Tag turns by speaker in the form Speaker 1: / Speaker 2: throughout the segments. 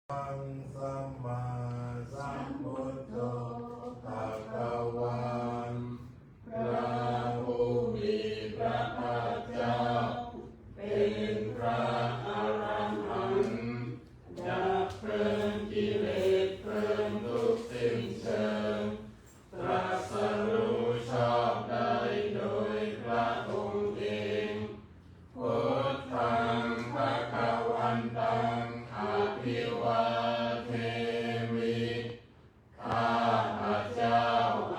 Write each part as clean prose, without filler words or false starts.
Speaker 1: สัมมาสัมพุทโธภะคะวันพระผู้มีพระภาคเจ้าเป็นพระอรหันต์ดับเพลิงกิเลสเพลิงทุกสิ้นเชิงตรัสรู้ชอบได้โดยพระองค์เองพุทธังภคะวันตังอภิวาเทมิข้าพระเจ้า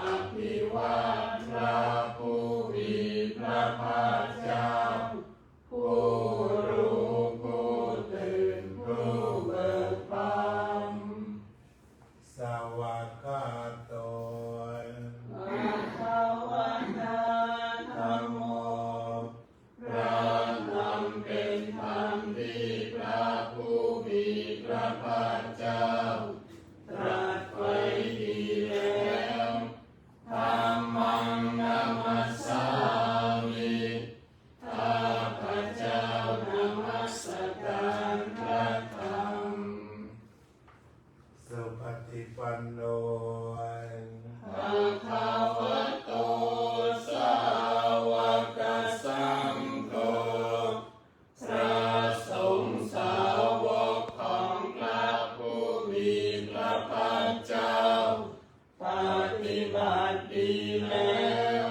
Speaker 1: อภิวาทพระผู้มีพระภาคเจ้าผู้รู้ผู้ตื่นผู้เบิกบานสวากขาโตอะระวะโตธัมโมพระธรรมเป็นธรรมที่พระผู้มีพระภาคเจ้าตรัสไว้ดีแล้วธัมมังนัมมัสสามิข้าพระเจ้านมัสการพระธรรมสุปฏิปันโนภะคะวะโตสาวกสังโฆพระสงฆ์สาวกของพระผู้มีพระภาคเจ้าปฏิบัติดีแล้ว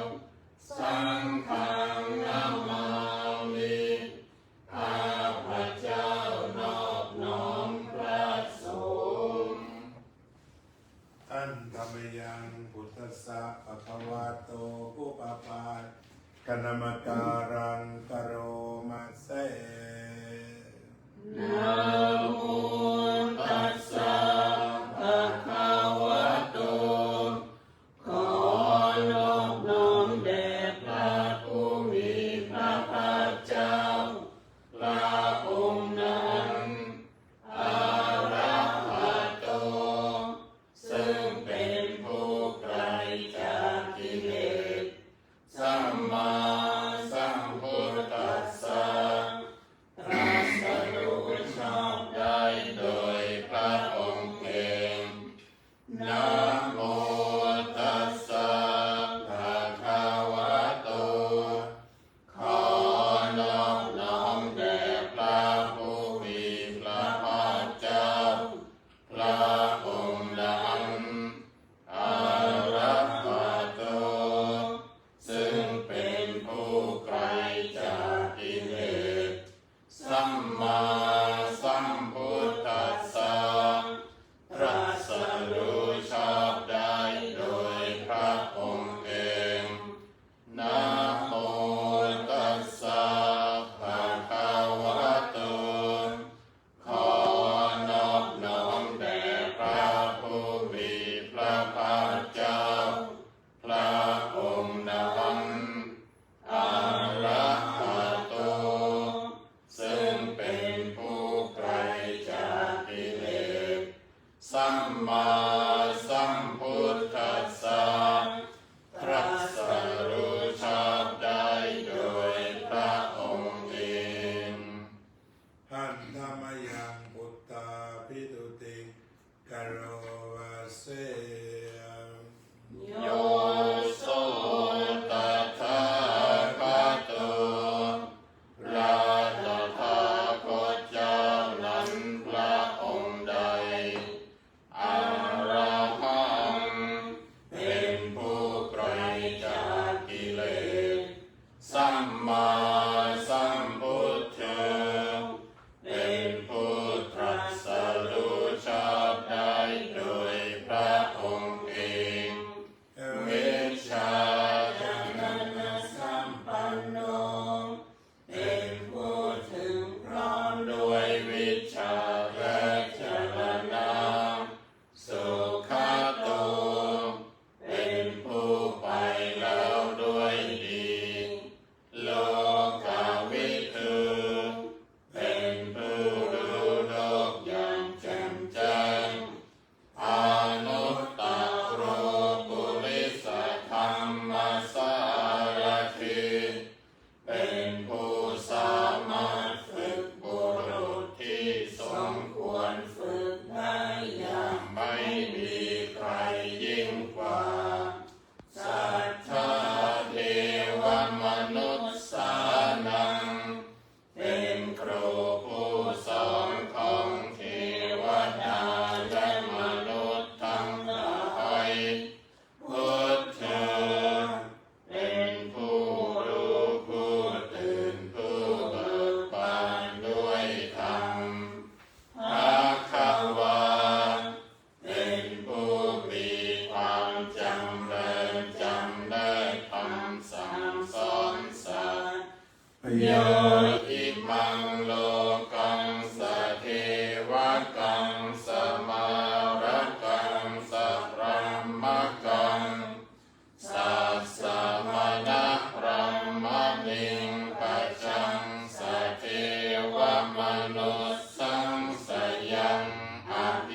Speaker 1: สังฆังนามามิข้าพระเจ้านอบน้อมพระสงฆ์อันธรรมยังพุทธัสสะภะคะวะโตผู้ปปาตกนมการังกโรมัสเสนะโมตัสสะภะคะวะโตขอนอบน้อมแด่พระผู้มีพระภาคเจ้าพระองค์นั้นอะระหะโตซึ่งเป็นผู้ไกลจากกิเลสสัมมาสัมพุทธัสสะตรัสรู้ชอบได้โดยพระองค์เองนะโมตัสสะภะคะวะโตขอนอบน้อมแด่พระผู้มีพระภาคเจ้าพระองค์นั้นอะระหะโตซึ่งเป็นผู้ไกลจากกิเลสสัมมาสัมพุทธัสสะตรัสรู้ชอบได้โดยพระองค์เองนะโมตัสสะภะคะวะโตขอนอบน้อมแด่พระผู้มีพระภาคเจ้าพระองค์นั้นอะระหะโตซึ่งเป็นผู้ไกลจากกิเลสสัมมาสัมพุทธัสสะตรัสรู้ชอบได้โดยพระองค์เองหันธรรมยังพุทธาภิตุติกโรวาเสโยโสตถาคตพระตถาคตเจ้านั้นพระองค์ใดอรหันต์เป็นผู้ไกลจากกิเลสสัมมาสัมพุทโธเป็นผู้ตรัสรู้ชอบได้โด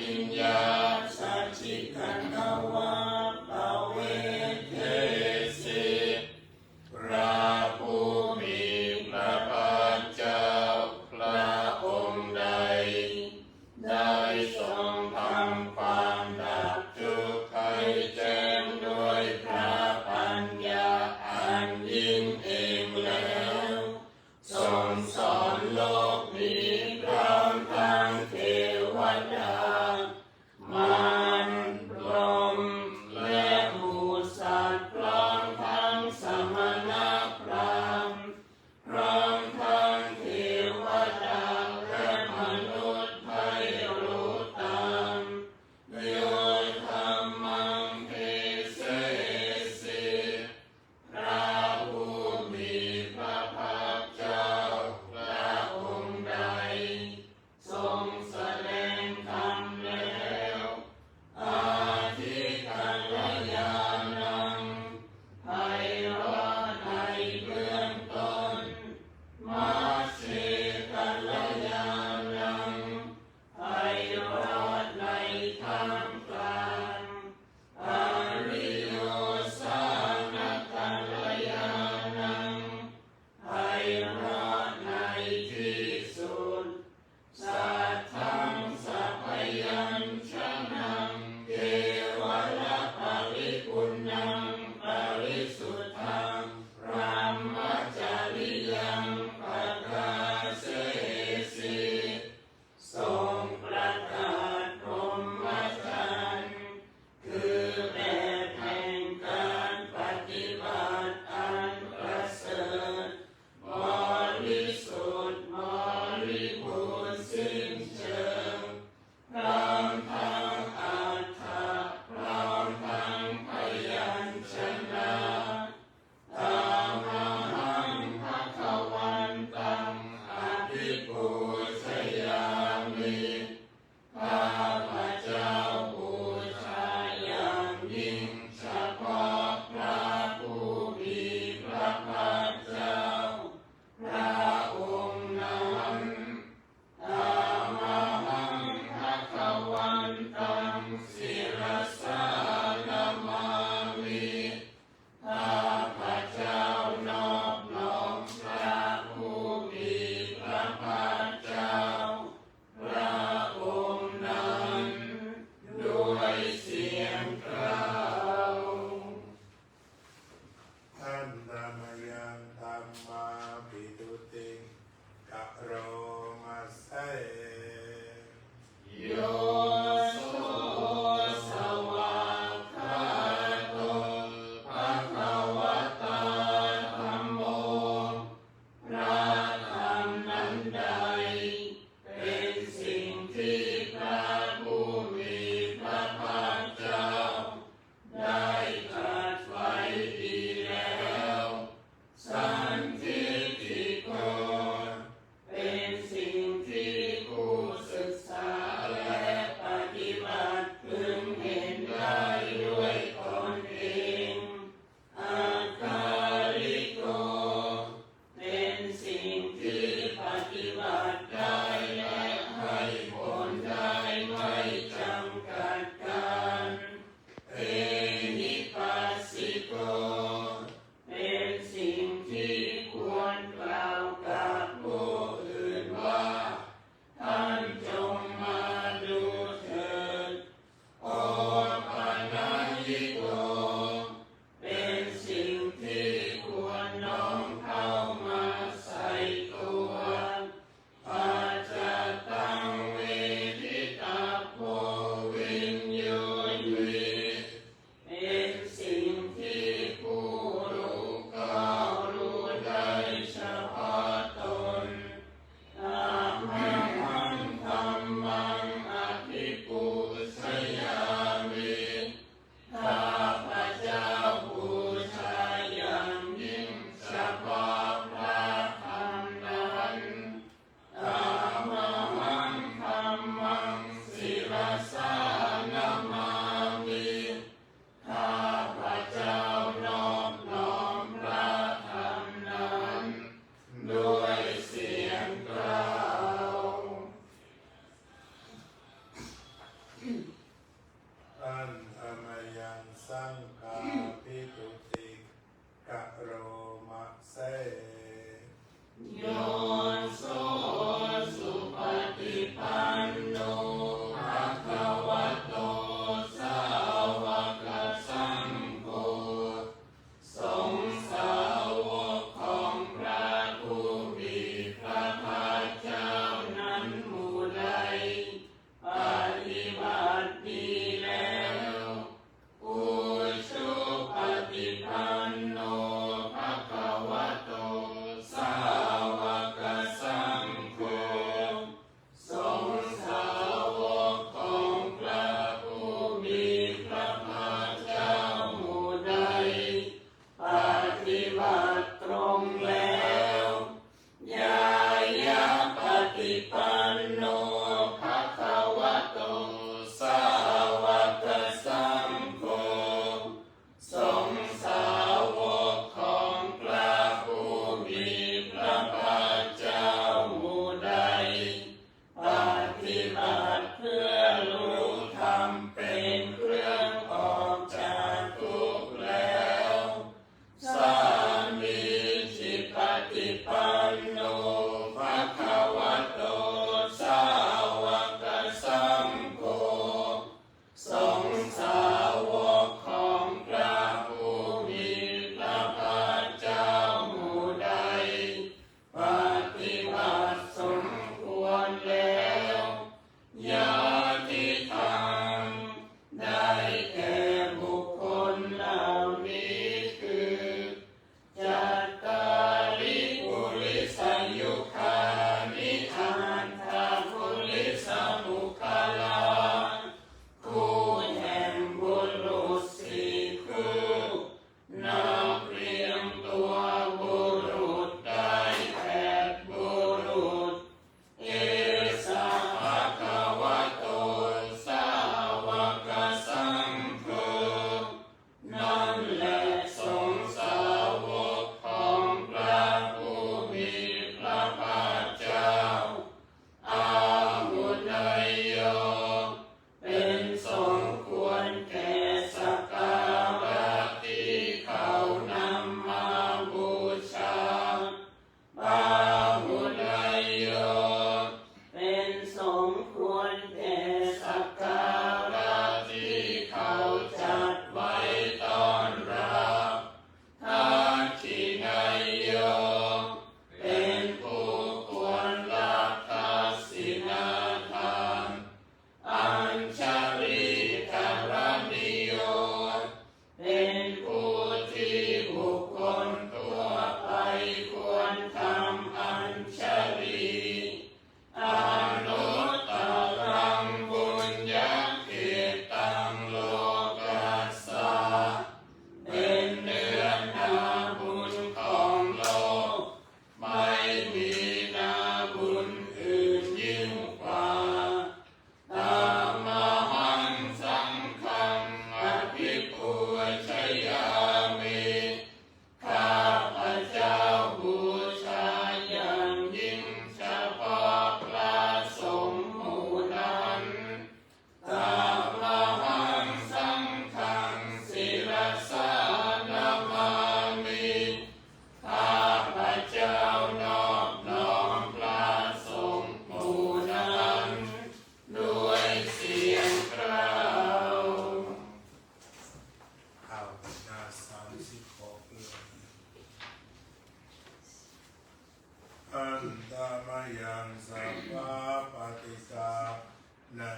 Speaker 2: ปิญญา
Speaker 1: สัจฉิกันทวะภเวเท
Speaker 2: เทสิพระผู้มีพระภาคเจ้าพระองค์ใดได้ทรงทำความดับทุกข์ให้แจ้งด้วยพระปัญญาอันยิ่งเองแล้วทรงสอนโลกนี้พร้อมทั้งเทวดามารพรหมและหมู่สัตว์พร้อมทั้งสมณพราหมณ์พร้อมทั้งเทวดาและมนุษย์ให้รู้ตามโยธรรมังเทเสสิพระผู้มีพระภาคเจ้าพระองค์ใดทรงแสดงธรรม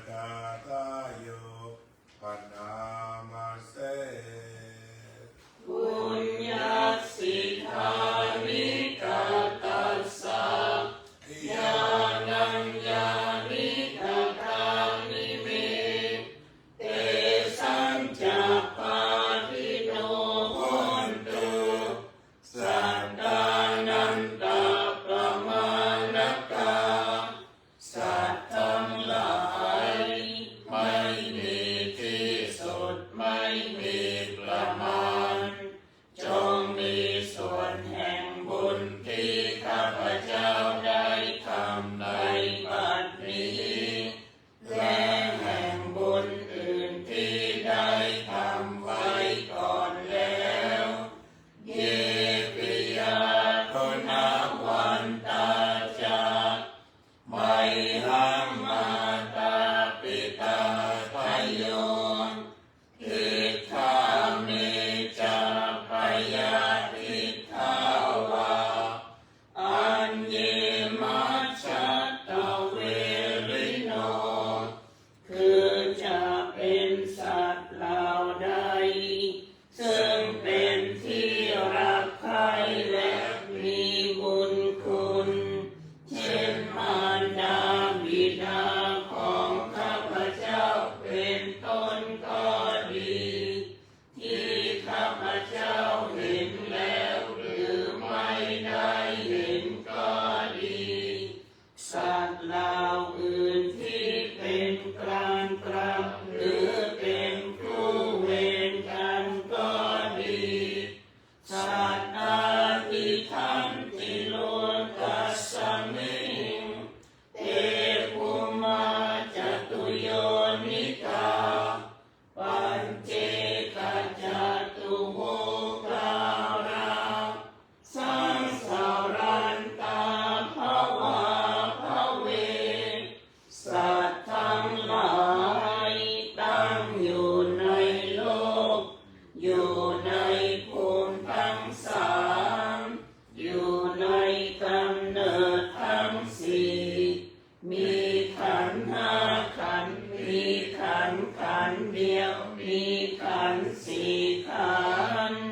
Speaker 2: ดาตาโยปนามาเส
Speaker 1: ปุญญาสิทธานิกาตัสสะญาณัญญาณิกาทานิเมเตสัญจะปาทิโนโหนตุสัตตานันตาประมาณกาสัตว์ทั้งหลายไม่มีที่สุดไม่มีประมาณจงมีส่วนแห่งบุญที่ข้าพเจ้าได้ทำในบัดนี้และแห่งบุญอื่นที่ได้ทำไว้ก่อนแล้วเยปิยาคุณาวันตาจาไมหังมาตาปิตาทายโยทิฏฐาเมจาปยาทิฏฐาวาอัญเยมัชฌัตตเวริโนคือจะเป็นสัตว์เหล่าใดซึ่งเป็นที่รักใคร่และมีบุญคุณเช่นมารดาบิดาของข้าพเจ้าเป็นต้นก็ดีที่ข้าพเจ้าเห็นแล้วหรือไม่ได้เห็นก็ดีสัตว์เหล่าอื่นที่เป็นกลางกลางหรือเป็นคู่เวรกันก็ดีสัตว์อาทิทันติโลกัสสมิงเตภูมาจตุโยนิกาปัญเจกจตุโหการาสังสารันตาภวาภเวสัตว์ทั้งหลายตั้งอยู่ในโลกอยู่ในภูมิทั้งสามอยู่ในกำเนิดทั้งสี่มีขันธ์ห้าขันธ์มีขันธ์ขันธ์เดียวมีขันธ์สี่ขันธ์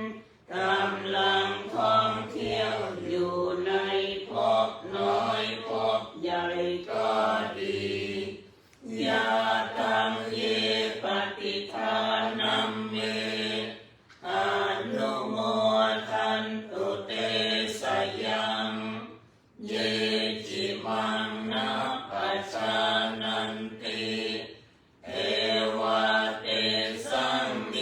Speaker 1: กำลังท่องเที่ยวอยู่ในภพน้อยภพใหญ่ก็ดียาตังเยปฏิทานัมเมอนุโมทันตุเตสยังเยจิมังนะปัจจานันติเอวะเตสังมิ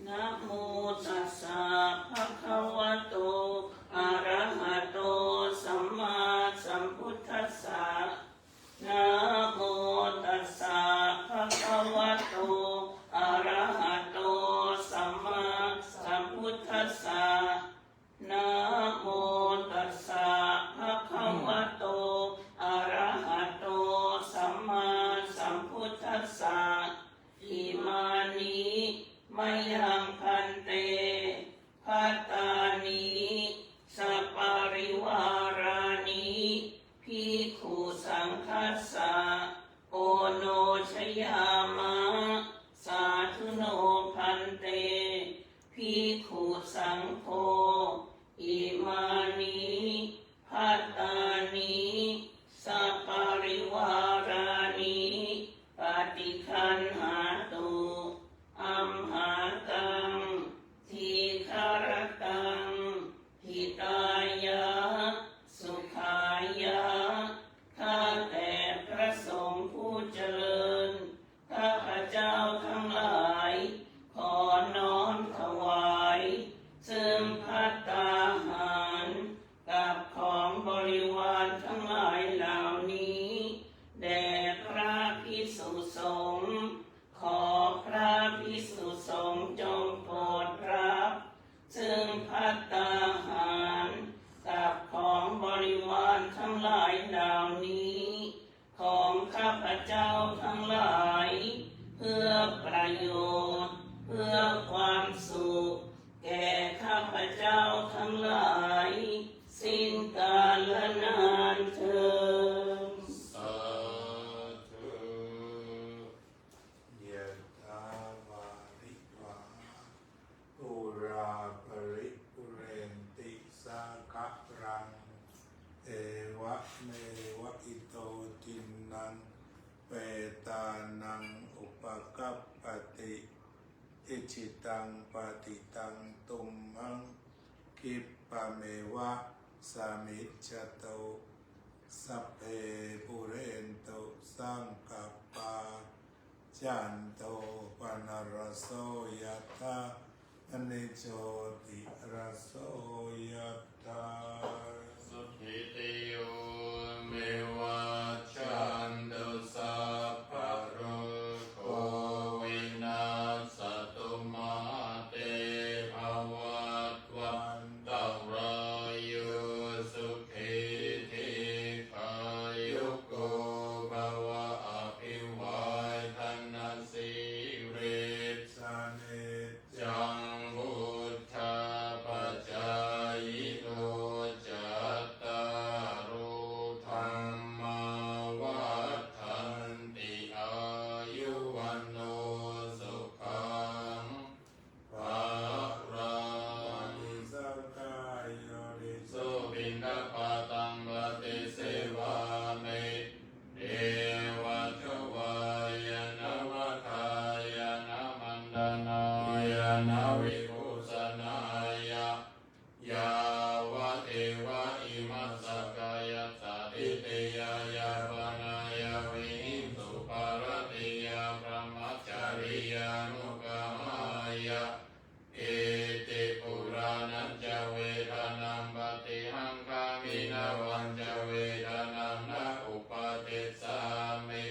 Speaker 1: นะโมตัสสะภะคะวะโตอะระหะโตสัมมาสัมพุทธัสสะนะโมตัสสะภะคะวะโตอะระหะโตสัมมาสัมพุทธัสสะนะโมตัสสะภะคะวะโตอะระหะโตสัมมาสัมพุทธัสสะอิมานิมะยังพันเตภัตตานิสัปปะริวารานิภิกขุสังคัสสะโอโนชยามะสาธุโนพันเตภิกขุสังโฆอิมานิภัตตานิสัปปะริวารานิปฏิคันหาตุอัมหากังทีคารตังหิตายะสุขายะข้าแต่พระสงฆ์ผู้เจริญข้าพเจ้าทั้งหลายขอน้อมถวายซึ่งภัตตาหารกับของบริวารทั้งหลายเหล่านี้แด่พระภิกษุสงฆ์ขอพระภิกษุสงฆ์จงโปรดรับซึ่งภัตตาหารกับของบริวารทั้งหลายเหล่านี้ของข้าพเจ้าทั้งหลายเพื่อประโยชน์เพื่อความสุขแก่ข้าพเจ้าทั้งหลายสิ้นกาลนานเถิด
Speaker 2: สาธุยะถาวาริวาปุราปริปุเรนติสาคะรังเอวะเมวะอิโตทินังเปตานังอุปกัปปติอิจิตังปฏิตังตุมหังคิปปะเมวะสามิจจโตสัพเพปุเรนโตสังกัปปาจันโตปนรสโสยถาอเนโชติรสโสยถาสุขิติโยเมวะจันโตสัพพะโรโควินาศตุมาเตภวัตวันตรายโยสุขิธิขายุโกภวะอภิวาทนาสิริสเนจังพุทธาปัจจายโนจัตตารโอธรรมาวัฏันติอายุวันโนสุขังภะรังสักกายโริโสบิณฑปาตังปฏิเสวามิเอวะทวายนะวะทายนะมันดานายนะวิภูสนายะยาวะเทวะอิมัสสกายสาธิเตยายาปนายาวิหิงสุปารติยาพระมัจจาริยานุกามายะเอติปุรานัญจเวทนัมปฏิหังคามินาวันจเวทนัมนะอุปติสสามิ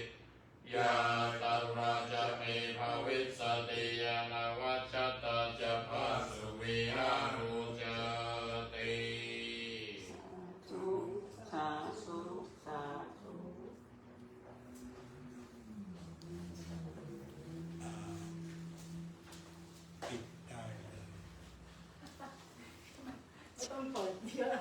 Speaker 2: ยาตัราจะเมภวิสสติยานวัจจตาจะภาสุวิหารุจติ
Speaker 1: ธุสาธุสาธุ
Speaker 2: ปิดได้เลย
Speaker 3: ไม่ต้องเปิดเยอะ